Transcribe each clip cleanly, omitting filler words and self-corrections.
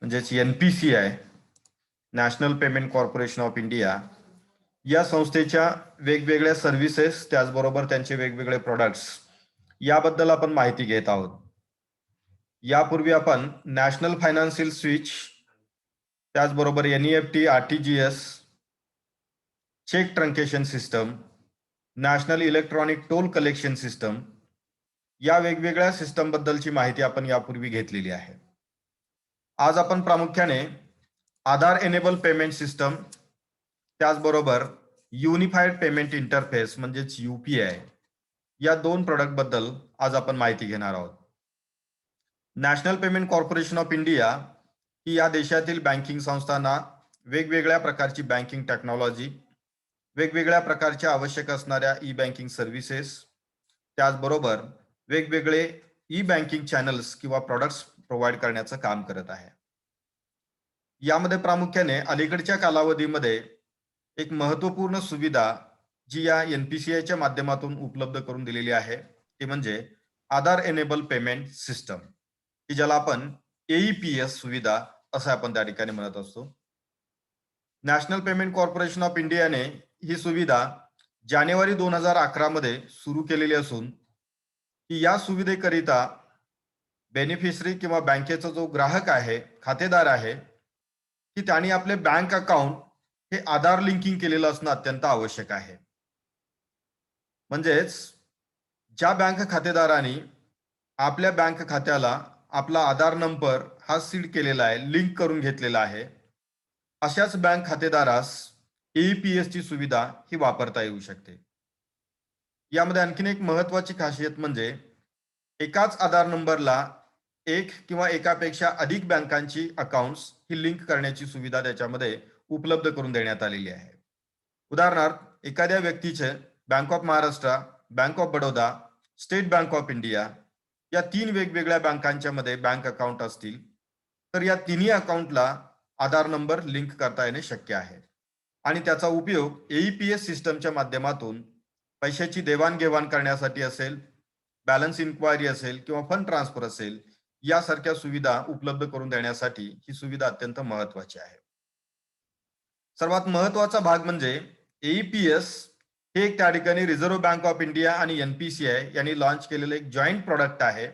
म्हणजेच NPCI, national payment corporation of India, या संस्थेच्या वेगवेगळ्या सर्व्हिसेस त्याचबरोबर त्यांचे वेगवेगळे प्रोडक्ट्स याबद्दल आपण माहिती घेत आहोत. यापूर्वी आपण नॅशनल फायनान्शियल स्विच, त्याचबरोबर NEFT, RTGS, cheque truncation system, national electronic toll collection system या वेगवेगळ्या सिस्टम बद्दलची माहिती आपण यापूर्वी घेतलेली आहे. आज आपण प्रामुख्याने आधार एनेबल पेमेंट सिस्टम, त्याचबरोबर युनिफाईड पेमेंट इंटरफेस म्हणजेच UPI या दोन प्रोडक्ट बद्दल आज आपण माहिती घेणार आहोत. National payment corporation of India ही या देशातील बँकिंग संस्थांना वेगवेगळ्या प्रकारची बँकिंग टेक्नॉलॉजी, वेगवेगळ्या प्रकारच्या आवश्यक असणाऱ्या ई बँकिंग सर्व्हिसेस, त्याचबरोबर वेगवेगळे ई बँकिंग चॅनल्स किंवा प्रोडक्ट्स प्रोव्हाइड करण्याचं काम करत आहे. यामध्ये प्रामुख्याने अलीकडच्या कालावधीमध्ये एक महत्वपूर्ण सुविधा जी या NPCIच्या माध्यमातून उपलब्ध करून दिलेली आहे ती म्हणजे आधार एनेबल पेमेंट सिस्टम, की ज्याला आपण AEPS सुविधा असं आपण त्या ठिकाणी म्हणत असतो. नॅशनल पेमेंट कॉर्पोरेशन ऑफ इंडियाने ही सुविधा जानेवारी 2011 मध्ये सुरू केलेली असून की या सुविधेकरिता बेनिफिशरी किंवा बँकेचा जो ग्राहक आहे, खातेदार आहे, की त्यांनी आपले बँक अकाउंट हे आधार लिंकिंग केलेलं असणं अत्यंत आवश्यक आहे. म्हणजेच ज्या बँक खातेदारांनी आपल्या बँक खात्याला आपला आधार नंबर हा सीड केलेला आहे, लिंक करून घेतलेला आहे, अशाच बँक खातेदारास AEPS ची सुविधा ही वापरता येऊ शकते. यामध्ये आणखीन एक महत्वाची खासियत म्हणजे एकाच आधार नंबरला एक किंवा एकापेक्षा अधिक बँकांची अकाउंट्स ही लिंक करण्याची सुविधा त्याच्यामध्ये उपलब्ध करून देण्यात आलेली आहे. उदाहरणार्थ एखाद्या व्यक्तीचे bank of Maharashtra, bank of Baroda, state bank of India या तीन वेगवेगळ्या बँकांच्या मध्ये बँक अकाउंट असतील तर या तिन्ही अकाउंटला आधार नंबर लिंक करता येणे शक्य आहे आणि त्याचा उपयोग AEPS सिस्टमच्या माध्यमातून पैशाची देवाणघेवाण करण्यासाठी असेल, बॅलन्स इन्क्वायरी असेल किंवा फंड ट्रान्सफर असेल यासारख्या सुविधा उपलब्ध करून देण्यासाठी ही सुविधा अत्यंत महत्वाची आहे. सर्वात महत्वाचा भाग म्हणजे AEPS हे एक त्या ठिकाणी रिझर्व्ह बँक ऑफ इंडिया आणि NPCI यांनी लॉन्च केलेलं एक जॉईंट प्रोडक्ट आहे.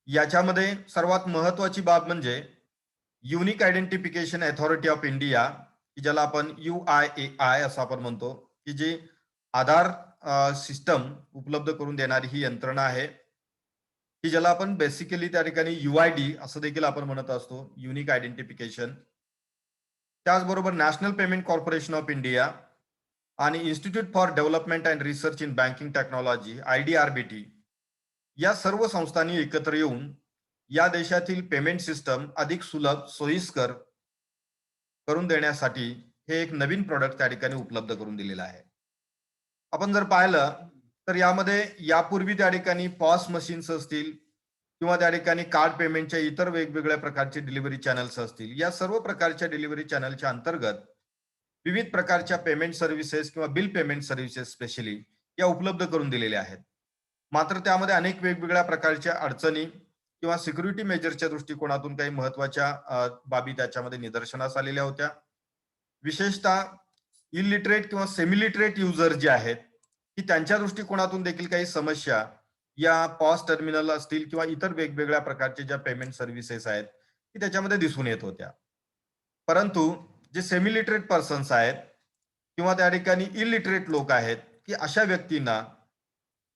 याच्यामध्ये सर्वात महत्वाची बाब म्हणजे unique identification authority of India, की ज्याला आपण UIAI असं आपण म्हणतो, की जी आधार सिस्टम उपलब्ध करून देणारी ही यंत्रणा आहे, की ज्याला आपण बेसिकली त्या ठिकाणी UID असं देखील आपण म्हणत असतो, युनिक आयडेंटिफिकेशन. त्याचबरोबर national payment corporation of India आणि institute for development and research in banking technology IDRBT या सर्व संस्थांनी एकत्र येऊन या देशातील पेमेंट सिस्टम अधिक सुलभ, सोयीस्कर करून देण्यासाठी हे एक नवीन प्रोडक्ट त्या ठिकाणी उपलब्ध करून दिलेलं आहे. आपण जर पाहिलं तर यामध्ये यापूर्वी त्या ठिकाणी पॉस मशीन्स असतील किंवा त्या ठिकाणी कार्ड पेमेंटच्या इतर वेगवेगळ्या प्रकारचे डिलिव्हरी चॅनल्स असतील, या सर्व प्रकारच्या डिलिव्हरी चॅनलच्या अंतर्गत विविध प्रकारच्या पेमेंट सर्व्हिसेस किंवा बिल पेमेंट सर्व्हिसेस स्पेशली या उपलब्ध करून दिलेल्या आहेत. मात्र त्यामध्ये अनेक वेगवेगळ्या प्रकारच्या अडचणी किंवा सिक्युरिटी मेजरच्या दृष्टिकोनातून काही महत्वाच्या बाबी त्याच्यामध्ये निदर्शनास आलेल्या होत्या. विशेषतः इलिटरेट किंवा सेमिलिटरेट युजर जे आहेत की त्यांच्या दृष्टिकोनातून देखील काही समस्या या पॉस टर्मिनल असतील किंवा इतर वेगवेगळ्या प्रकारचे ज्या पेमेंट सर्व्हिसेस आहेत की त्याच्यामध्ये दिसून येत होत्या. परंतु जे सेमिलिटरेट पर्सन्स आहेत किंवा त्या ठिकाणी इलिटरेट लोक आहेत की अशा व्यक्तींना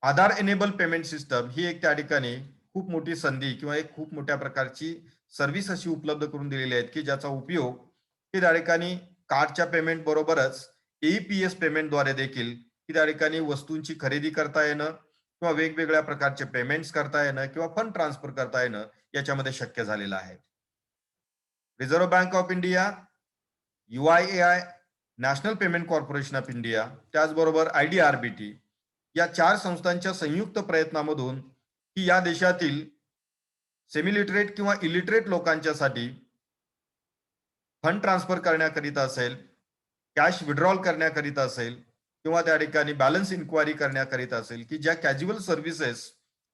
आधार एनेबल पेमेंट सिस्टम ही एक त्या ठिकाणी खूप मोठी संधी किंवा एक खूप मोठ्या प्रकारची सर्व्हिस अशी उपलब्ध करून दिलेली आहेत की ज्याचा उपयोग की त्या ठिकाणी कार्डच्या पेमेंट बरोबरच AEPS पेमेंटद्वारे देखील की त्या ठिकाणी वस्तूंची खरेदी करता येणं किंवा वेगवेगळ्या प्रकारचे पेमेंट्स करता येणं किंवा फंड ट्रान्सफर करता येणं याच्यामध्ये शक्य झालेलं आहे. Reserve bank of India, UIAI, national payment corporation of India, त्याचबरोबर IDRBT या चार संस्थांच्या संयुक्त प्रयत्नामधून की या देशातील सेमिलिटरेट किंवा इलिटरेट लोकांच्यासाठी फंड ट्रान्सफर करण्याकरिता असेल, कॅश विड्रॉल करण्याकरिता असेल किंवा त्या ठिकाणी बॅलन्स इन्क्वायरी करण्याकरिता असेल, की ज्या casual services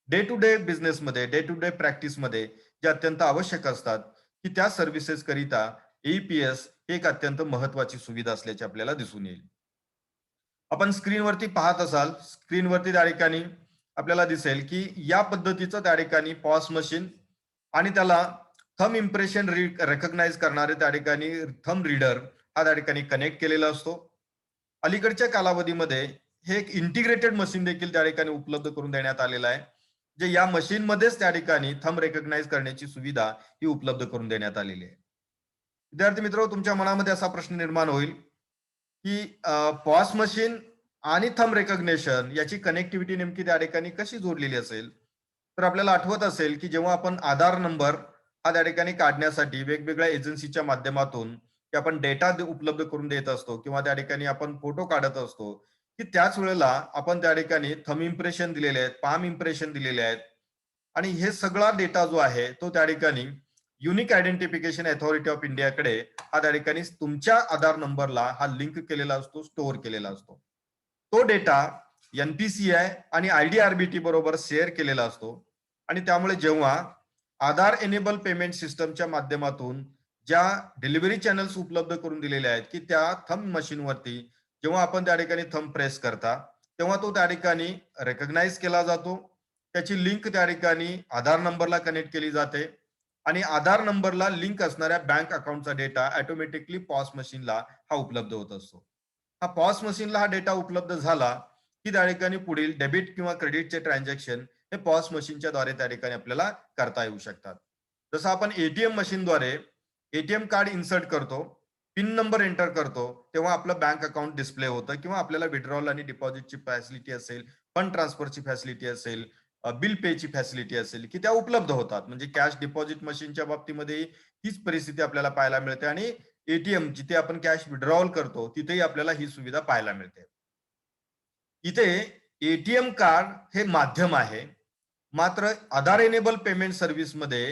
day to day बिझनेसमध्ये, डे टू डे प्रॅक्टिसमध्ये ज्या अत्यंत आवश्यक असतात की त्या सर्व्हिसेस करिता एईपीएस एक अत्यंत महत्वाची सुविधा असल्याचे आपल्याला दिसून येईल. आपण स्क्रीनवरती पाहत असाल, स्क्रीनवरती त्या ठिकाणी आपल्याला दिसेल की या पद्धतीचं त्या ठिकाणी पॉस मशीन आणि त्याला थंब इम्प्रेशन रेकग्नाइज करणारे त्या ठिकाणी थंब रीडर हा त्या ठिकाणी कनेक्ट केलेला असतो. अलीकडच्या कालावधीमध्ये हे एक इंटिग्रेटेड मशीन देखील त्या ठिकाणी उपलब्ध करून देण्यात आलेलं आहे, जे या मशीन मध्येच त्या ठिकाणी थंब रेकग्नाइज करण्याची सुविधा ही उपलब्ध करून देण्यात आलेली आहे. विद्यार्थी मित्र, तुमच्या मनामध्ये असा प्रश्न निर्माण होईल की पॉस मशीन आणि थंब रेकग्नेशन याची कनेक्टिव्हिटी नेमकी त्या ठिकाणी कशी जोडलेली असेल. तर आपल्याला आठवत असेल की जेव्हा आपण आधार नंबर हा त्या ठिकाणी काढण्यासाठी वेगवेगळ्या एजन्सीच्या माध्यमातून की आपण डेटा उपलब्ध करून देत असतो किंवा त्या ठिकाणी आपण फोटो काढत असतो, की त्याच वेळेला आपण त्या ठिकाणी थंब इम्प्रेशन दिलेले आहेत, पाम इम्प्रेशन दिलेले आहेत आणि हे सगळा डेटा जो आहे तो त्या ठिकाणी युनिक आयडेंटिफिकेशन अथॉरिटी ऑफ इंडियाकडे हा त्या ठिकाणी तुमच्या आधार नंबरला हा लिंक केलेला असतो, स्टोअर केलेला असतो. तो डेटा एनपीसीआय आणि आयडीआरबीटी बरोबर शेअर केलेला असतो आणि त्यामुळे जेव्हा आधार एनेबल पेमेंट सिस्टमच्या माध्यमातून ज्या डिलिव्हरी चॅनल्स उपलब्ध करून दिलेले आहेत की त्या थंब मशीनवरती जेव्हा आपण त्या ठिकाणी थंब प्रेस करता तेव्हा तो त्या ठिकाणी रेकग्नाइज केला जातो. त्याची लिंक त्या ठिकाणी आधार नंबरला कनेक्ट केली जाते आणि आधार नंबरला लिंक असणाऱ्या बँक अकाउंटचा डेटा ऑटोमॅटिकली पॉस मशीनला हा उपलब्ध होत असतो. हा पॉस मशीनला हा डेटा उपलब्ध झाला की त्या ठिकाणी पुढील डेबिट किंवा क्रेडिटचे ट्रान्झॅक्शन हे पॉस मशीनच्या द्वारे त्या ठिकाणी आपल्याला करता येऊ शकतात. जसं आपण एटीएम मशीनद्वारे एटीएम कार्ड इन्सर्ट करतो, पिन नंबर एंटर करतो, तेव्हा आपलं बँक अकाउंट डिस्प्ले होतं किंवा आपल्याला विड्रॉल आणि डिपॉझिटची फॅसिलिटी असेल, फंड ट्रान्सफरची फॅसिलिटी असेल, बिल पेची फॅसिलिटी असेल की त्या उपलब्ध होतात. म्हणजे कॅश डिपॉझिट मशीनच्या बाबतीमध्ये हीच परिस्थिती आपल्याला पाहायला मिळते आणि एटीएम जिथे आपण कॅश विड्रॉल करतो तिथेही आपल्याला ही सुविधा पाहायला मिळते. इथे एटीएम कार्ड हे माध्यम आहे, मात्र आधार एनेबल पेमेंट सर्व्हिसमध्ये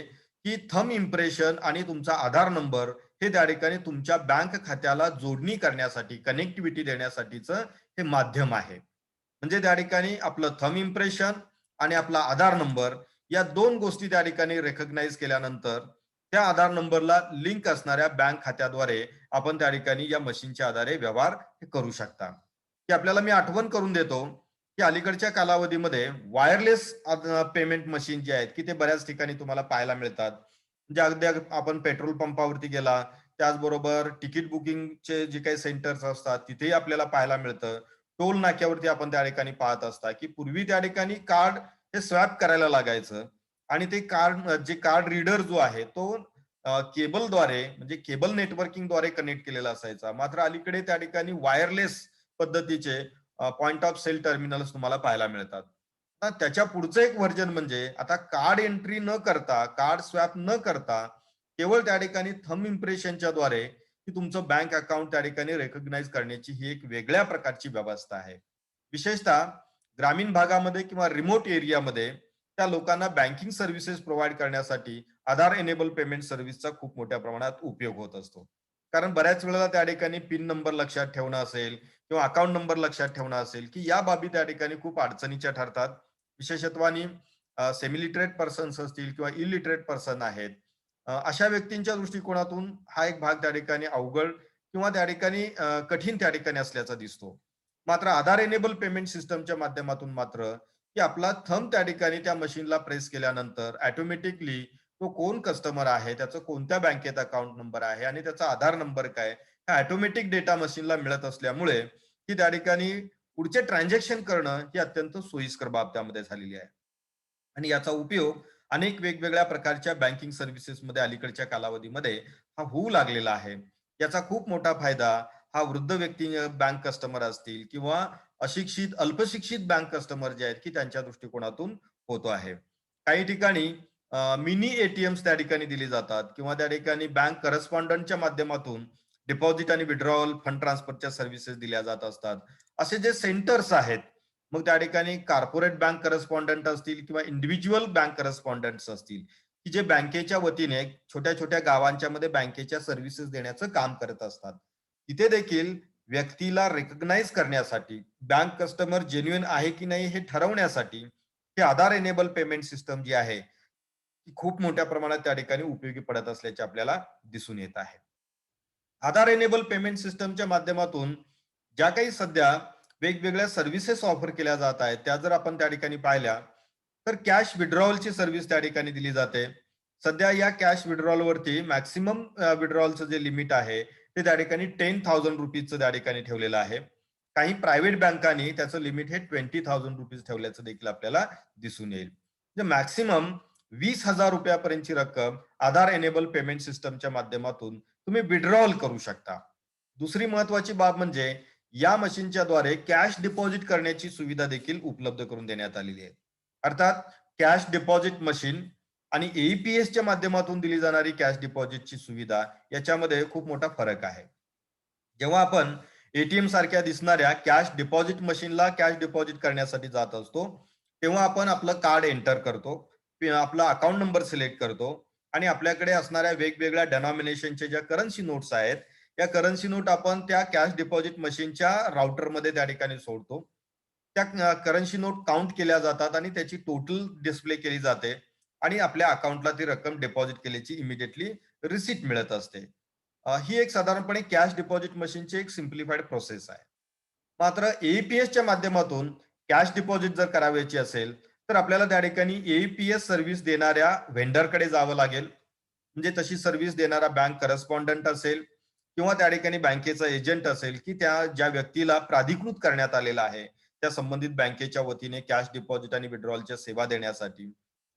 ही थंब इम्प्रेशन आणि तुमचा आधार नंबर हे त्या ठिकाणी तुमच्या बँक खात्याला जोडणी करण्यासाठी कनेक्टिव्हिटी देण्यासाठीच हे माध्यम आहे. म्हणजे त्या ठिकाणी आपलं थंब इम्प्रेशन आणि आपला आधार नंबर या दोन गोष्टी त्या ठिकाणी रेकग्नाइज केल्यानंतर त्या आधार नंबरला लिंक असणाऱ्या बँक खात्याद्वारे आपण त्या ठिकाणी या मशीनच्या आधारे व्यवहार करू शकता. की आपल्याला मी आठवण करून देतो की अलीकडच्या कालावधीमध्ये वायरलेस पेमेंट मशीन जे आहेत की ते बऱ्याच ठिकाणी तुम्हाला पाहायला मिळतात. म्हणजे अगदी आपण पेट्रोल पंपावरती गेला, त्याचबरोबर तिकीट बुकिंगचे जे काही सेंटर्स असतात तिथेही आपल्याला पाहायला मिळतं. टोल नाक्यावरती आपण त्या ठिकाणी पाहत असता की पूर्वी त्या ठिकाणी कार्ड हे स्वॅप करायला लागायचं आणि ते कार्ड जे कार्ड रीडर जो आहे तो केबलद्वारे म्हणजे केबल नेटवर्किंगद्वारे कनेक्ट केलेला असायचा. मात्र अलीकडे त्या ठिकाणी वायरलेस पद्धतीचे पॉइंट ऑफ सेल टर्मिनल्स तुम्हाला पाहायला मिळतात. आता त्याच्या पुढचं एक व्हर्जन म्हणजे आता कार्ड एंट्री न करता, कार्ड स्वॅप न करता केवळ त्या ठिकाणी थंब इम्प्रेशनच्या द्वारे की तुमचं बँक अकाउंट त्या ठिकाणी रेकग्नाइज करण्याची ही एक वेगळ्या प्रकारची व्यवस्था आहे. विशेषतः ग्रामीण भागामध्ये किंवा रिमोट एरियामध्ये त्या लोकांना बँकिंग सर्व्हिसेस प्रोव्हाइड करण्यासाठी आधार एनेबल पेमेंट सर्व्हिसचा खूप मोठ्या प्रमाणात उपयोग होत असतो. कारण बऱ्याच वेळेला त्या ठिकाणी पिन नंबर लक्षात ठेवणं असेल किंवा अकाउंट नंबर लक्षात ठेवणं असेल की या बाबी त्या ठिकाणी खूप अडचणीच्या ठरतात. विशेषत्वानी सेमी लिटरेट पर्सन्स असतील किंवा इलिटरेट पर्सन आहेत, अशा व्यक्तींच्या दृष्टिकोनातून हा एक भाग त्या ठिकाणी अवघड किंवा त्या ठिकाणी कठीण त्या ठिकाणी असल्याचा दिसतो. मात्र आधार एनेबल पेमेंट सिस्टमच्या माध्यमातून मात्र की आपला थंब त्या ठिकाणी त्या मशीनला प्रेस केल्यानंतर ऑटोमॅटिकली तो कोण कस्टमर आहे, त्याचं कोणत्या बँकेत अकाउंट नंबर आहे आणि त्याचा आधार नंबर काय, हा ऑटोमॅटिक डेटा मशीनला मिळत असल्यामुळे की त्या ठिकाणी पुढचे ट्रान्झॅक्शन करणं ही अत्यंत सोयीस्कर बाब त्यामध्ये झालेली आहे. आणि याचा उपयोग अनेक वेगवेगळ्या प्रकारच्या बँकिंग सर्व्हिसेसमध्ये अलीकडच्या कालावधीमध्ये हा होऊ लागलेला आहे. याचा खूप मोठा फायदा हा वृद्ध व्यक्ती बँक कस्टमर असतील किंवा अशिक्षित अल्पशिक्षित बँक कस्टमर जे आहेत की त्यांच्या दृष्टिकोनातून होतो आहे. काही ठिकाणी मिनी एटीएम्स त्या ठिकाणी दिली जातात किंवा त्या ठिकाणी बँक करस्पॉन्डंटच्या माध्यमातून डिपॉझिट आणि विड्रॉवल फंड ट्रान्सफरच्या सर्व्हिसेस दिल्या जात असतात. असे जे सेंटर्स आहेत, मग त्या ठिकाणी कॉर्पोरेट बँक करस्पॉन्डंट असतील किंवा इंडिव्हिज्युअल बँक करस्पॉन्डंट्स असतील की जे बँकेच्या वतीने छोट्या छोट्या गावांच्या मध्ये बँकेच्या सर्व्हिसेस देण्याचं काम करत असतात. तिथे देखील व्यक्तीला रेकग्नाइज करण्यासाठी बँक कस्टमर जेन्युइन आहे की नाही हे ठरवण्यासाठी हे आधार एनेबल पेमेंट सिस्टम जी आहे ती खूप मोठ्या प्रमाणात त्या ठिकाणी उपयोगी पडत असल्याचे आपल्याला दिसून येत आहे. आधार एनेबल पेमेंट सिस्टमच्या माध्यमातून ज्या काही सध्या वेगवेगळ्या सर्व्हिसेस ऑफर केल्या जात आहेत, त्या जर आपण त्या ठिकाणी पाहिल्या, तर कॅश विड्रॉवलची सर्व्हिस त्या ठिकाणी दिली जाते. सध्या या कॅश विड्रॉवल वरती मॅक्सिमम विड्रॉवलचं जे लिमिट आहे, ते त्या ठिकाणी ₹10,000 त्या ठिकाणी ठेवलेलं आहे. काही प्रायव्हेट बँकांनी त्याचं लिमिट हे ₹20,000 ठेवल्याचं देखील आपल्याला दिसून येईल. म्हणजे मॅक्सिमम ₹20,000 पर्यंतची रक्कम आधार एनेबल पेमेंट सिस्टमच्या माध्यमातून तुम्ही विड्रॉल करू शकता. दुसरी महत्वाची बाब म्हणजे या मशीनच्या द्वारे कॅश डिपॉझिट करण्याची सुविधा देखील उपलब्ध करून देण्यात आलेली आहे. अर्थात कॅश डिपॉझिट मशीन आणि एईपीएसच्या माध्यमातून दिली जाणारी कॅश डिपॉझिटची सुविधा याच्यामध्ये खूप मोठा फरक आहे. जेव्हा आपण एटीएम सारख्या दिसणाऱ्या कॅश डिपॉझिट मशीनला कॅश डिपॉझिट करण्यासाठी जात असतो, तेव्हा आपण आपलं कार्ड एंटर करतो, आपला अकाउंट नंबर सिलेक्ट करतो आणि आपल्याकडे असणाऱ्या वेगवेगळ्या डेनॉमिनेशनच्या ज्या करन्सी नोट्स आहेत, या करन्सी नोट आपण त्या कॅश डिपॉझिट मशीनच्या राउटरमध्ये त्या ठिकाणी सोडतो. त्या करन्सी नोट काउंट केल्या जातात आणि त्याची टोटल डिस्प्ले केली जाते आणि आपल्या अकाउंटला ती रक्कम डिपॉझिट केल्याची इमिडिएटली रिसिट मिळत असते. ही एक साधारणपणे कॅश डिपॉझिट मशीनची एक सिम्प्लिफाईड प्रोसेस आहे. मात्र एईपीएसच्या माध्यमातून कॅश डिपॉझिट जर करायची असेल, तर आपल्याला त्या ठिकाणी एईपीएस सर्व्हिस देणाऱ्या व्हेंडरकडे जावं लागेल. म्हणजे तशी सर्व्हिस देणारा बँक करस्पॉन्डंट असेल किंवा त्या ठिकाणी बँकेचा एजंट असेल, की त्या ज्या व्यक्तीला प्राधिकृत करण्यात आलेला आहे, त्या संबंधित बँकेच्या वतीने कॅश डिपॉझिट आणि विड्रॉलच्या सेवा देण्यासाठी.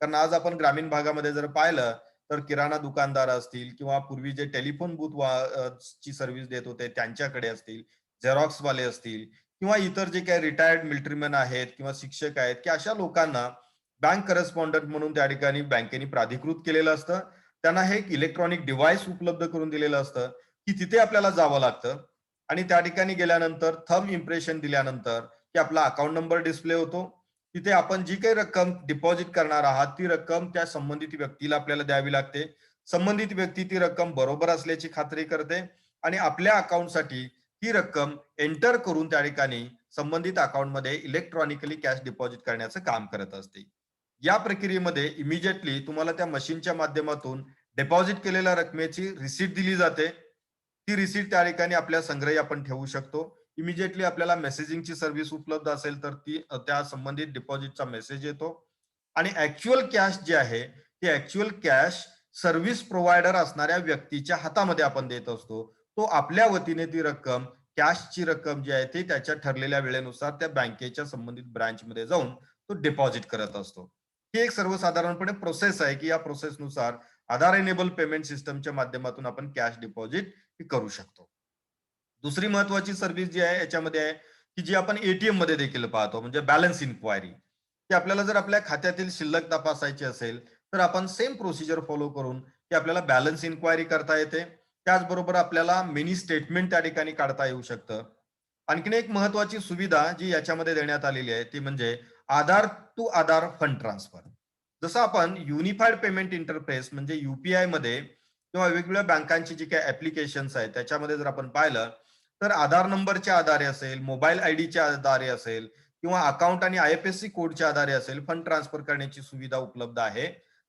कारण आज आपण ग्रामीण भागामध्ये जर पाहिलं, तर किराणा दुकानदार असतील किंवा पूर्वी जे टेलिफोन बूथ ची सर्व्हिस देत होते त्यांच्याकडे असतील, झेरॉक्स वाले असतील किंवा इतर जे काही रिटायर्ड मिलिटरीमॅन आहेत किंवा शिक्षक आहेत, की अशा लोकांना बँक करस्पॉन्डंट म्हणून त्या ठिकाणी बँकेने प्राधिकृत केलेलं असतं. त्यांना हे एक इलेक्ट्रॉनिक डिव्हाइस उपलब्ध करून दिलेलं असतं, की तिथे आपल्याला जावं लागतं आणि त्या ठिकाणी गेल्यानंतर थंब इम्प्रेशन दिल्यानंतर, की आपला अकाउंट नंबर डिस्प्ले होतो. तिथे आपण जी काही रक्कम डिपॉझिट करणार आहात, ती रक्कम त्या संबंधित व्यक्तीला आपल्याला द्यावी लागते. संबंधित व्यक्ती ती रक्कम बरोबर असल्याची खात्री करते आणि आपल्या अकाउंटसाठी ती रक्कम एंटर करून त्या ठिकाणी संबंधित अकाउंटमध्ये इलेक्ट्रॉनिकली कॅश डिपॉझिट करण्याचं काम करत असते. या प्रक्रियेमध्ये इमिजिएटली तुम्हाला त्या मशीनच्या माध्यमातून डिपॉझिट केलेल्या रकमेची रिसीट दिली जाते. ती रिसीट त्या ठिकाणी आपल्या संग्रही आपण ठेवू शकतो. इमिजिएटली आपल्याला मेसेजिंगची सर्व्हिस उपलब्ध असेल तर ती त्या संबंधित डिपॉझिटचा मेसेज येतो आणि ऍक्च्युअल कॅश जे आहे, ते ऍक्च्युअल कॅश सर्व्हिस प्रोव्हायडर असणाऱ्या व्यक्तीच्या हातामध्ये आपण देत असतो. तो आपल्या वतीने ती रक्कम, कॅशची रक्कम जी आहे ती त्याच्या ठरलेल्या वेळेनुसार त्या बँकेच्या संबंधित ब्रांचमध्ये जाऊन तो डिपॉझिट करत असतो. ही एक सर्वसाधारणपणे प्रोसेस आहे, की या प्रोसेसनुसार आधार एनेबल पेमेंट सिस्टमच्या माध्यमातून आपण कॅश डिपॉझिट करू शकतो. दुसरी महत्वाची सर्व्हिस जी आहे याच्यामध्ये आहे, की जी आपण एटीएम मध्ये देखील पाहतो म्हणजे बॅलन्स इन्क्वायरी. की आपल्याला जर आपल्या खात्यातील शिल्लक तपासायची असेल, तर आपण सेम प्रोसिजर फॉलो करून की आपल्याला बॅलन्स इन्क्वायरी करता येते. त्याचबरोबर आपल्याला मिनी स्टेटमेंट त्या ठिकाणी काढता येऊ शकतं. आणखीन एक महत्वाची सुविधा जी याच्यामध्ये देण्यात आलेली आहे ती म्हणजे आधार टू आधार फंड ट्रान्सफर. जसं आपण युनिफाईड पेमेंट इंटरफेस म्हणजे युपीआय मध्ये किंवा वेगवेगळ्या बँकांची जी काही ऍप्लिकेशन्स आहेत त्याच्यामध्ये जर आपण पाहिलं, तर आधार नंबरच्या आधारे असेल, मोबाईल आयडीच्या आधारे असेल किंवा अकाउंट आणि आयएफएससी कोडच्या आधारे असेल, फंड ट्रान्सफर करण्याची सुविधा उपलब्ध आहे.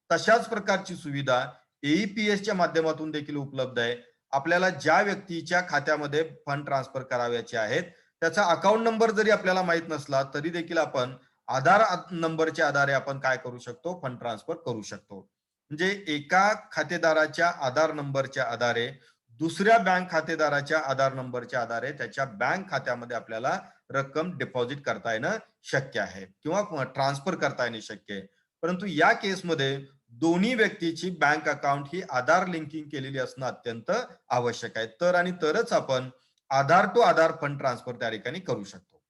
तशाच प्रकारची सुविधा एईपीएसच्या माध्यमातून देखील उपलब्ध आहे. आपल्याला ज्या व्यक्तीच्या खात्यामध्ये फंड ट्रान्सफर करावयाचे आहेत, त्याचा अकाउंट नंबर जरी आपल्याला माहित नसला, तरी देखील आपण आधार नंबरच्या आधारे आपण काय करू शकतो, फंड ट्रान्सफर करू शकतो. म्हणजे एका खातेदाराच्या आधार नंबरच्या आधारे दुसऱ्या बँक खातेदाराच्या आधार नंबरच्या आधारे त्याच्या बँक खात्यामध्ये आपल्याला रक्कम डिपॉझिट करता येणं शक्य आहे किंवा ट्रान्सफर करता येणे शक्य आहे. परंतु या केसमध्ये दोन्ही व्यक्तीची बँक अकाउंट ही आधार लिंकिंग केलेली असणं अत्यंत आवश्यक आहे. तर आणि तरच आपण आधार टू आधार फंड ट्रान्सफर त्या ठिकाणी करू शकतो.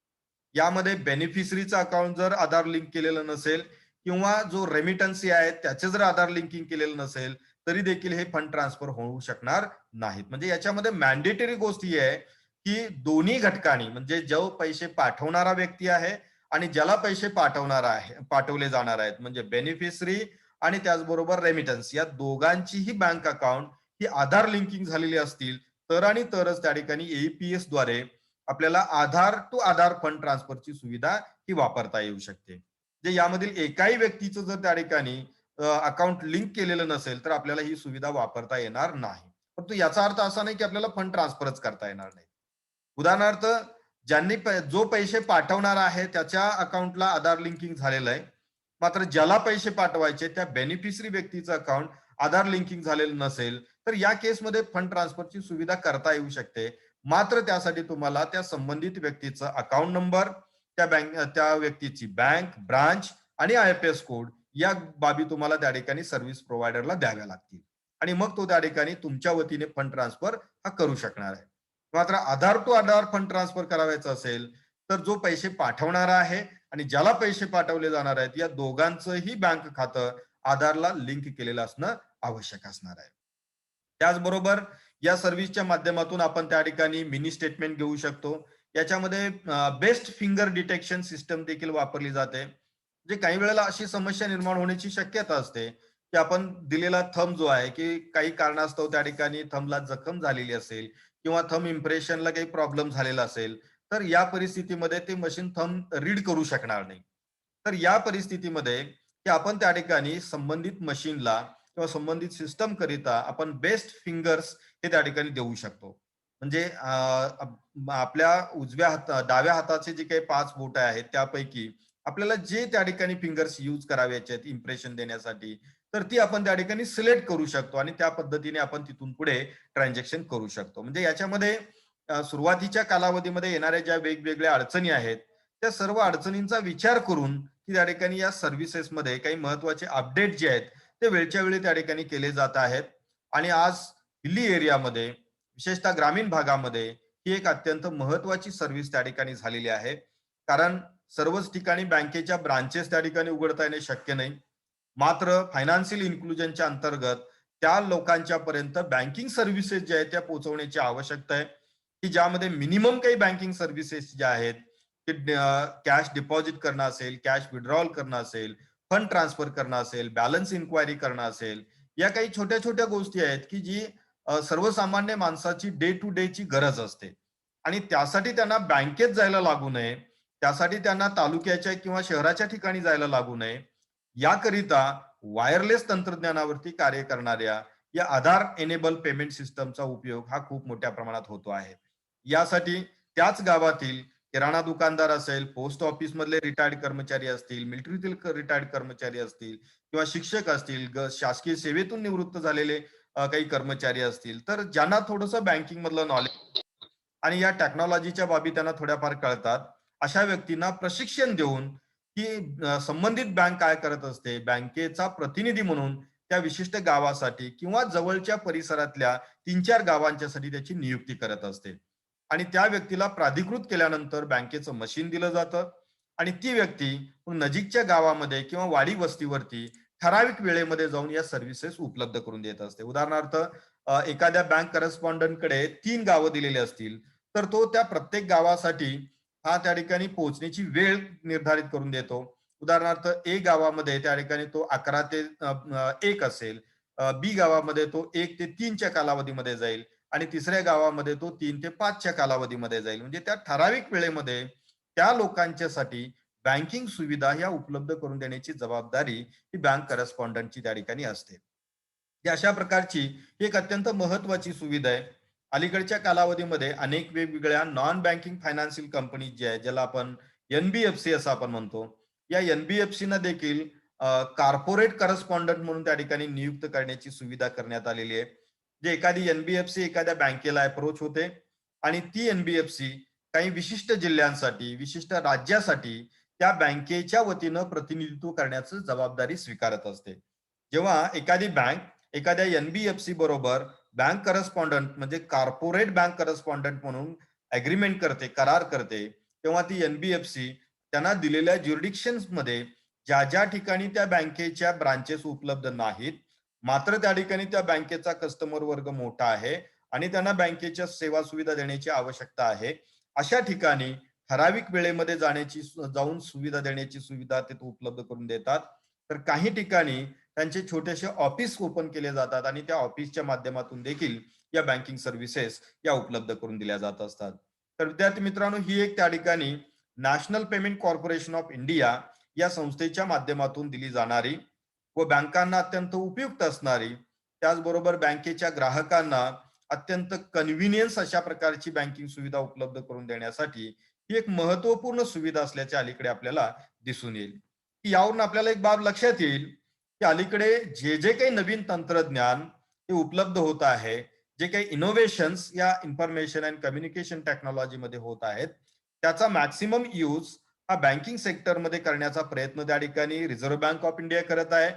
यामध्ये बेनिफिशरीचं अकाउंट जर आधार लिंक केलेलं नसेल किंवा जो रेमिटन्सी आहे त्याचे जर आधार लिंकिंग केलेलं नसेल, तरी देखील हे फंड ट्रान्सफर होऊ शकणार नाहीत. म्हणजे याच्यामध्ये मॅन्डेटरी गोष्ट ही आहे, की दोन्ही घटकांनी म्हणजे जो पैसे पाठवणारा व्यक्ती आहे आणि ज्याला पैसे पाठवले जाणार आहेत म्हणजे बेनिफिशरी आणि त्याचबरोबर रेमिटन्स या दोघांचीही बँक अकाउंट ही आधार लिंकिंग झालेली असतील, तर आणि तरच त्या ठिकाणी एईपीएस द्वारे आपल्याला आधार टू आधार फंड ट्रान्सफरची सुविधा ही वापरता येऊ शकते. जे यामधील एकाही व्यक्तीचं जर त्या ठिकाणी अकाउंट लिंक केलेलं नसेल तर आपल्याला ही सुविधा वापरता येणार नाही. परंतु याचा अर्थ असा नाही की आपल्याला फंड ट्रान्सफरच करता येणार नाही. उदाहरणार्थ, जो पैसे पाठवणार आहे त्याच्या अकाउंटला आधार लिंकिंग झालेलं आहे. मात्र ज्याला पैसे पाठवायचे त्या बेनिफिशरी व्यक्तीचं अकाउंट आधार लिंकिंग झालेलं नसेल, तर या केसमध्ये फंड ट्रान्सफरची सुविधा करता येऊ शकते. मात्र त्यासाठी तुम्हाला त्या संबंधित व्यक्तीचा अकाउंट नंबर, त्या व्यक्तीची बँक, ब्रांच आणि आय-एफ-एस कोड या बाबी तुम्हाला त्या ठिकाणी सर्व्हिस प्रोव्हायडरला द्याव्या लागतील. आणि मग तो त्या ठिकाणी तुमच्या वतीने फंड ट्रान्सफर हा करू शकणार आहे. मात्र आधार टू आधार फंड ट्रान्सफर करायचं असेल, तर जो पैसे पाठवणारा आहे आणि ज्याला पैसे पाठवले जाणार आहेत, या दोघांचंही बँक खातं आधारला लिंक केलेलं असणं आवश्यक असणार आहे. त्याचबरोबर या सर्व्हिसच्या माध्यमातून आपण त्या ठिकाणी मिनी स्टेटमेंट घेऊ शकतो. याच्यामध्ये बेस्ट फिंगर डिटेक्शन सिस्टम देखील वापरली जाते. म्हणजे काही वेळेला अशी समस्या निर्माण होण्याची शक्यता असते, की आपण दिलेला थंब जो आहे, की काही कारणास्तव त्या ठिकाणी थंबला जखम झालेली असेल किंवा थंब इम्प्रेशनला काही प्रॉब्लेम झालेला असेल, तर या परिस्थितीमध्ये ते मशीन थंब रीड करू शकणार नाही. तर या परिस्थितीमध्ये की आपण त्या ठिकाणी संबंधित मशीनला किंवा संबंधित सिस्टम करिता आपण बेस्ट फिंगर्स हे त्या ठिकाणी देऊ शकतो. म्हणजे आपल्या डाव्या हाताचे जे काही 5 बोट आहेत त्यापैकी आपल्याला जे त्या ठिकाणी फिंगर्स यूज करायचे आहेत इम्प्रेशन देण्यासाठी, तर ती आपण त्या ठिकाणी सिलेक्ट करू शकतो आणि त्या पद्धतीने आपण तिथून पुढे ट्रान्झॅक्शन करू शकतो. म्हणजे याच्यामध्ये सुरुवातीच्या कालावधीमध्ये येणाऱ्या ज्या वेगवेगळ्या अडचणी आहेत, त्या सर्व अडचणींचा विचार करून की त्या ठिकाणी या सर्व्हिसेसमध्ये काही महत्वाचे अपडेट जे आहेत ते वेळच्या वेळी त्या ठिकाणी केले जात आहेत. आणि आज दिल्ली एरियामध्ये, विशेषतः ग्रामीण भागामध्ये, ही एक अत्यंत महत्वाची सर्व्हिस त्या ठिकाणी झालेली आहे. कारण सर्वच ठिकाणी बँकेच्या ब्रांचेस त्या ठिकाणी उघडता येणे शक्य नाही. मात्र फायनान्शियल इन्क्लुजनच्या अंतर्गत त्या लोकांच्या पर्यंत बँकिंग सर्व्हिसेस ज्या आहेत त्या पोहोचवण्याची आवश्यकता आहे, की ज्यामध्ये मिनिमम काही बँकिंग सर्व्हिसेस ज्या आहेत, की कॅश डिपॉझिट करणं असेल, कॅश विड्रॉल करणं असेल, फंड ट्रान्सफर करणं असेल, बॅलन्स इन्क्वायरी करणं असेल, या काही छोट्या छोट्या गोष्टी आहेत की जी सर्वसामान्य माणसाची डे टू डे ची गरज असते. आणि त्यासाठी त्यांना बँकेत जायला लागू नये, त्यासाठी त्यांना तालुक्याच्या किंवा शहराच्या ठिकाणी जायला लागू नये, याकरिता वायरलेस तंत्रज्ञानावरती कार्य करणाऱ्या या आधार एनेबल पेमेंट सिस्टमचा उपयोग हा खूप मोठ्या प्रमाणात होतो आहे. यासाठी त्याच गावातील किराणा दुकानदार असेल, पोस्ट ऑफिस मधले रिटायर्ड कर्मचारी असतील, मिलिटरीतील रिटायर्ड कर्मचारी असतील किंवा शिक्षक असतील, शासकीय सेवेतून निवृत्त झालेले काही कर्मचारी असतील, तर ज्यांना थोडंसं बँकिंग मधलं नॉलेज आणि या टेक्नॉलॉजीच्या बाबी त्यांना थोड्याफार कळतात, अशा व्यक्तींना प्रशिक्षण देऊन की संबंधित बँक काय करत असते, बँकेचा प्रतिनिधी म्हणून त्या विशिष्ट गावासाठी किंवा जवळच्या परिसरातल्या 3-4 गावांच्यासाठी त्याची नियुक्ती करत असते. आणि त्या व्यक्तीला प्राधिकृत केल्यानंतर बँकेचं मशीन दिलं जातं आणि ती व्यक्ती मग नजीकच्या गावामध्ये किंवा वाडी वस्तीवरती ठराविक वेळेमध्ये जाऊन या सर्व्हिसेस उपलब्ध करून देत असते. उदाहरणार्थ, एखाद्या बँक करस्पॉन्डंटकडे 3 गावं दिलेली असतील, तर तो त्या प्रत्येक गावासाठी हा त्या ठिकाणी पोहोचण्याची वेळ निर्धारित करून देतो. उदाहरणार्थ, ए गावामध्ये त्या ठिकाणी तो 11 ते 1 असेल, बी गावामध्ये तो 1 ते 3च्या कालावधीमध्ये जाईल आणि तिसऱ्या गावामध्ये तो 3 ते 5च्या कालावधीमध्ये जाईल. म्हणजे त्या ठराविक वेळेमध्ये त्या लोकांच्यासाठी बँकिंग सुविधा ह्या उपलब्ध करून देण्याची जबाबदारी ही बँक करस्पॉन्डंटची त्या ठिकाणी असते. ही अशा प्रकारची एक अत्यंत महत्वाची सुविधा आहे. अलीकडच्या कालावधीमध्ये अनेक वेगवेगळ्या नॉन बँकिंग फायनान्शियल कंपनी जे आहे, ज्याला आपण एनबीएफसी असं आपण म्हणतो, या एनबीएफसी ना देखील कॉर्पोरेट करस्पॉन्डंट म्हणून त्या ठिकाणी नियुक्त करण्याची सुविधा करण्यात आलेली आहे. जे एखादी एनबीएफसी एखाद्या बँकेला अप्रोच होते आणि ती एनबीएफसी काही विशिष्ट जिल्ह्यांसाठी, विशिष्ट राज्यासाठी त्या बँकेच्या वतीनं प्रतिनिधित्व करण्याची जबाबदारी स्वीकारत असते. जेव्हा एखादी बँक एखाद्या एनबीएफसी बरोबर बँक करस्पॉन्डंट म्हणजे कॉर्पोरेट बँक करस्पॉन्डंट म्हणून अग्रीमेंट करते, करार करते, तेव्हा ती एनबीएफसी त्यांना दिलेल्या ज्युरिडिक्शन्स मध्ये ज्या ज्या ठिकाणी त्या बँकेच्या ब्रांचेस उपलब्ध नाहीत, मात्र त्या ठिकाणी त्या बँकेचा कस्टमर वर्ग मोठा आहे आणि त्यांना बँकेच्या सेवा सुविधा देण्याची आवश्यकता आहे, अशा ठिकाणी ठराविक वेळेमध्ये जाऊन सुविधा देण्याची सुविधा ते उपलब्ध करून देतात. तर काही ठिकाणी त्यांचे छोटेसे ऑफिस ओपन केले जातात आणि त्या ऑफिसच्या माध्यमातून देखील या बँकिंग सर्व्हिसेस या उपलब्ध करून दिल्या जात असतात. तर विद्यार्थी मित्रांनो, ही एक त्या ठिकाणी national payment corporation of India या संस्थेच्या माध्यमातून दिली जाणारी व बँकांना अत्यंत उपयुक्त असणारी, त्याचबरोबर बँकेच्या ग्राहकांना अत्यंत कन्व्हिनियन्स अशा प्रकारची बँकिंग सुविधा उपलब्ध करून देण्यासाठी ही एक महत्वपूर्ण सुविधा असल्याचे अलीकडे आपल्याला दिसून येईल. यावरून आपल्याला एक बाब लक्षात येईल की अलीकडे जे जे काही नवीन तंत्रज्ञान हे उपलब्ध होत आहे, जे काही इनोव्हेशन्स या इन्फॉर्मेशन अँड कम्युनिकेशन टेक्नॉलॉजी मध्ये होत आहेत, त्याचा मॅक्सिमम यूज हा बँकिंग सेक्टरमध्ये करण्याचा प्रयत्न त्या ठिकाणी रिझर्व्ह बँक ऑफ इंडिया करत आहे.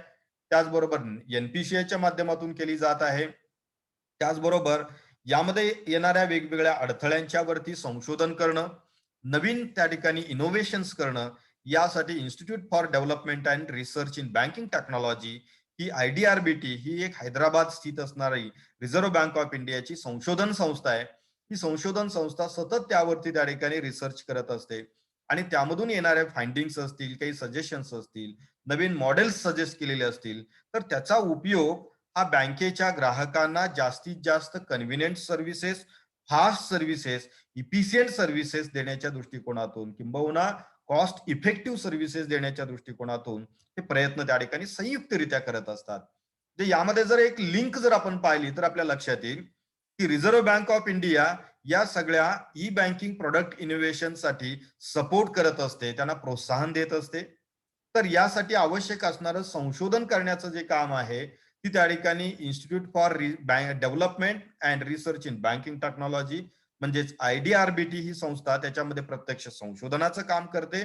त्याचबरोबर एनपीसीआयच्या माध्यमातून केली जात आहे. त्याचबरोबर यामध्ये येणाऱ्या वेगवेगळ्या अडथळ्यांच्या वरती संशोधन करणं, नवीन त्या ठिकाणी इनोव्हेशन्स करणं, यासाठी institute for development and research in banking technology he IDRBT ही एक हैदराबाद स्थित असणारी रिझर्व्ह बँक ऑफ इंडियाची संशोधन संस्था आहे. ही संशोधन संस्था सतत त्यावरती त्या ठिकाणी रिसर्च करत असते आणि त्यामधून येणाऱ्या फाइंडिंग्स असतील, काही सजेशन्स असतील, नवीन मॉडेल्स सजेस्ट केलेले असतील, तर त्याचा उपयोग हा बँकेच्या ग्राहकांना जास्तीत जास्त convenient services, fast services, efficient services देण्याच्या दृष्टिकोनातून किंबहुना कॉस्ट इफेक्टिव्ह सर्व्हिसेस देण्याच्या दृष्टिकोनातून हे प्रयत्न त्या ठिकाणी संयुक्तरित्या करत असतात. जे यामध्ये जर एक लिंक जर आपण पाहिली तर आपल्या लक्षात येईल की रिझर्व्ह बँक ऑफ इंडिया या सगळ्या ई बँकिंग प्रोडक्ट इनोव्हेशन साठी सपोर्ट करत असते, त्यांना प्रोत्साहन देत असते. तर यासाठी आवश्यक असणारं संशोधन करण्याचं जे काम आहे ती त्या ठिकाणी institute for development and research in banking technology म्हणजेच IDRBT ही संस्था त्याच्यामध्ये प्रत्यक्ष संशोधनाचं काम करते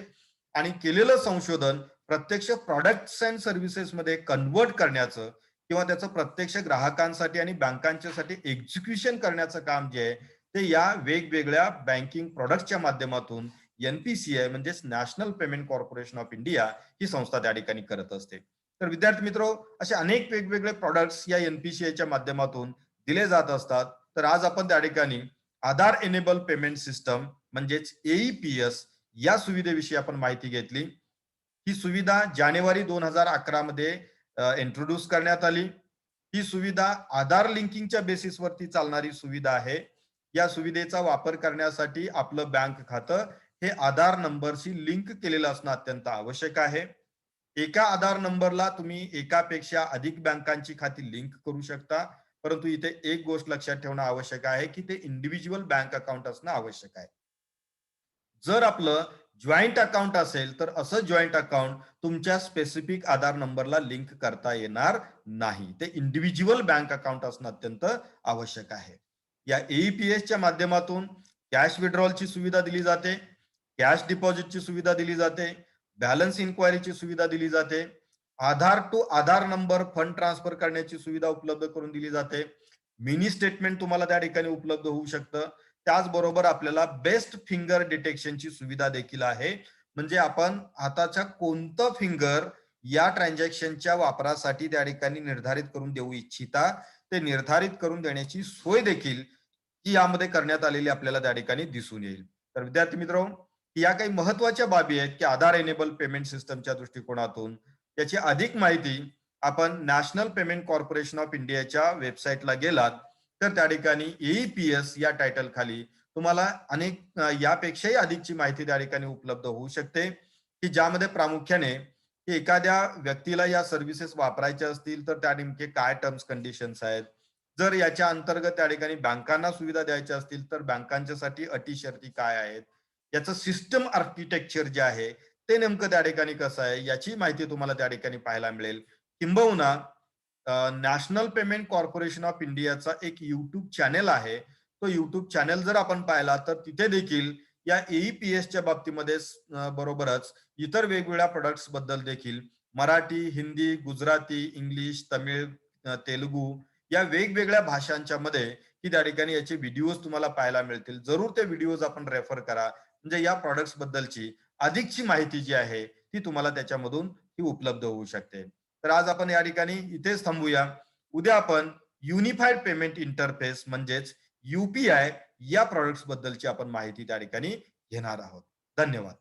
आणि केलेलं संशोधन प्रत्यक्ष प्रॉडक्ट्स अँड सर्व्हिसेस मध्ये कन्वर्ट करण्याचं किंवा त्याचं प्रत्यक्ष ग्राहकांसाठी आणि बँकांच्यासाठी एक्झिक्युशन करण्याचं काम जे आहे ते या वेगवेगळ्या बँकिंग प्रोडक्टच्या माध्यमातून NPCI म्हणजेच national payment corporation of India ही संस्था त्या ठिकाणी करत असते. तर विद्यार्थी मित्र, असे अनेक वेगवेगळे प्रोडक्ट्स या NPCIच्या माध्यमातून दिले जात असतात. तर आज आपण त्या ठिकाणी आधार एनेबल पेमेंट सिस्टम म्हणजेच AEPS या सुविधेविषयी आपण माहिती घेतली. ही सुविधा जानेवारी 2011 मध्ये इंट्रोड्यूस करण्यात आली. ही सुविधा आधार लिंकिंगच्या बेसिसवरती चालणारी सुविधा आहे. या सुविधेचा वापर करण्यासाठी आपलं बँक खातं हे आधार नंबरशी लिंक केलेलं असणं अत्यंत आवश्यक आहे. एका आधार नंबरला तुम्ही एकापेक्षा अधिक बँकांची खाती लिंक करू शकता, परंतु इथे एक गोष्ट लक्षात ठेवणं आवश्यक आहे की ते इंडिव्हिज्युअल बँक अकाउंट असणं आवश्यक आहे. जर आपलं जॉईंट अकाउंट असेल तर असं जॉईंट अकाउंट तुमच्या स्पेसिफिक आधार नंबरला लिंक करता येणार नाही. ते इंडिव्हिज्युअल बँक अकाउंट असणं अत्यंत आवश्यक आहे. या AEPSच्या माध्यमातून कॅश विड्रॉलची सुविधा दिली जाते, कॅश डिपॉझिटची सुविधा दिली जाते, बॅलन्स इन्क्वायरीची सुविधा दिली जाते, Aadhaar to Aadhaar number fund transfer करण्याची सुविधा उपलब्ध करून दिली जाते, मिनी स्टेटमेंट तुम्हाला त्या ठिकाणी उपलब्ध होऊ शकतं. त्याचबरोबर आपल्याला बेस्ट फिंगर डिटेक्शनची सुविधा देखील आहे. म्हणजे आपण हाताच्या कोणतं फिंगर या ट्रान्झॅक्शनच्या वापरासाठी त्या ठिकाणी निर्धारित करून देऊ इच्छिता, ते निर्धारित करून देण्याची सोय देखील ही यामध्ये करण्यात आलेली आपल्याला त्या ठिकाणी दिसून येईल. तर विद्यार्थी मित्रांनो, या काही महत्वाच्या बाबी आहेत की आधार एनेबल पेमेंट सिस्टमच्या दृष्टिकोनातून याची अधिक माहिती आपण नॅशनल पेमेंट कॉर्पोरेशन ऑफ इंडियाच्या वेबसाईटला गेलात तर त्या ठिकाणी AEPS या टायटल खाली तुम्हाला अनेक यापेक्षाही अधिकची माहिती त्या ठिकाणी उपलब्ध होऊ शकते की ज्यामध्ये प्रामुख्याने की एखाद्या व्यक्तीला या सर्व्हिसेस वापरायच्या असतील तर त्या नेमके काय टर्म्स कंडिशन्स आहेत, जर याच्या अंतर्गत त्या ठिकाणी बँकांना सुविधा द्यायच्या असतील तर बँकांच्यासाठी अटी शर्ती काय आहेत, याचं सिस्टम आर्किटेक्चर जे आहे ते नेमकं त्या ठिकाणी कसं आहे याची माहिती तुम्हाला त्या ठिकाणी पाहायला मिळेल. किंबहुना नॅशनल पेमेंट कॉर्पोरेशन ऑफ इंडियाचा एक युट्यूब चॅनेल आहे. तो युट्यूब चॅनेल जर आपण पाहिला तर तिथे देखील या AEPSच्या बाबतीमध्ये बरोबरच इतर वेगवेगळ्या प्रोडक्ट्स बद्दल देखील मराठी, हिंदी, गुजराती, इंग्लिश, तमिळ, तेलुगू या वेगवेगळ्या भाषांच्या मध्ये की त्या ठिकाणी याचे व्हिडिओज तुम्हाला पाहायला मिळतील. जरूर ते व्हिडिओज आपण रेफर करा, म्हणजे या प्रोडक्ट्स बद्दलची अधिकची माहिती जी आहे ती तुम्हाला त्याच्यामधून ही उपलब्ध होऊ शकते. तर आज आपण या ठिकाणी इथेच थांबूया. उद्या आपण युनिफाईड पेमेंट इंटरफेस म्हणजेच UPI या प्रोडक्ट्स बद्दलची आपण माहिती त्या ठिकाणी घेणार आहोत. धन्यवाद.